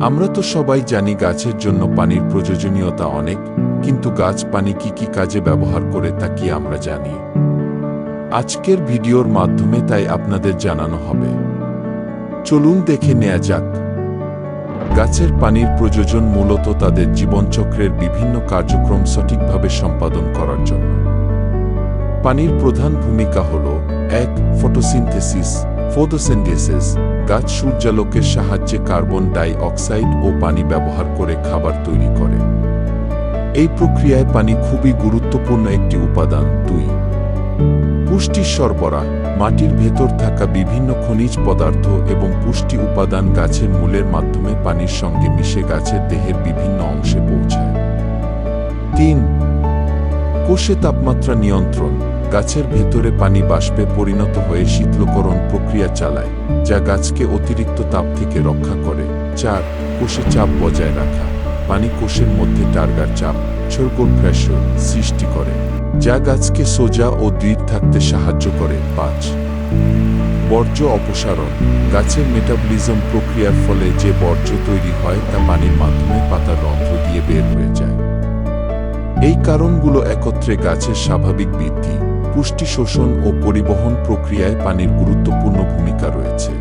আমরা তো সবাই জানি গাছের জন্য পানির প্রয়োজনীয়তা অনেক, কিন্তু গাছ পানি কি কি কাজে ব্যবহার করে তা কি আমরা জানি? আজকের ভিডিওর মাধ্যমে তাই আপনাদের জানানো হবে। চলুন দেখে নেওয়া যাক। গাছের পানির প্রয়োজন মূলত তাদের জীবনচক্রের বিভিন্ন কার্যক্রম সঠিকভাবে সম্পাদন করার জন্য। পানির প্রধান ভূমিকা হল ১. Photosynthesis photosynthesis. গাছ সূর্যালোকের সাহায্যে কার্বন ডাই অক্সাইড ও পানি ব্যবহার করে খাবার তৈরি করে। এই প্রক্রিয়ায় পানি খুবই গুরুত্বপূর্ণ একটি উপাদান। ২. পুষ্টি সরবরাহ। মাটির ভেতর থাকা বিভিন্ন খনিজ পদার্থ এবং পুষ্টি উপাদান গাছের মূলের মাধ্যমে পানির সঙ্গে মিশে গাছের দেহের বিভিন্ন অংশে পৌঁছায়। ৩. কোষে তাপমাত্রা নিয়ন্ত্রণ। গাছের ভেতরে পানি বাষ্পে পরিণত হয়ে শীতলকরণ প্রক্রিয়া চালায়, যা গাছকে অতিরিক্ত তাপ থেকে রক্ষা করে। ৪. কোষে চাপ বজায় রাখা। পানি কোষের মধ্যে টার্গার চাপ সার্কুলার প্রেসার সৃষ্টি করে, যা গাছকে সোজা ও দৃঢ় থাকতে সাহায্য করে। ৫. বর্জ্য অপসারণ। গাছের মেটাবলিজম প্রক্রিয়ার ফলে যে বর্জ্য তৈরি হয় তা পানির মাধ্যমে পাতার রন্ধ্র দিয়ে বের হয়ে যায়। এই কারণগুলো একত্রে গাছের স্বাভাবিক বৃদ্ধি, পুষ্টি শোষণ ও পরিবহন প্রক্রিয়ায় পানির গুরুত্বপূর্ণ ভূমিকা রয়েছে।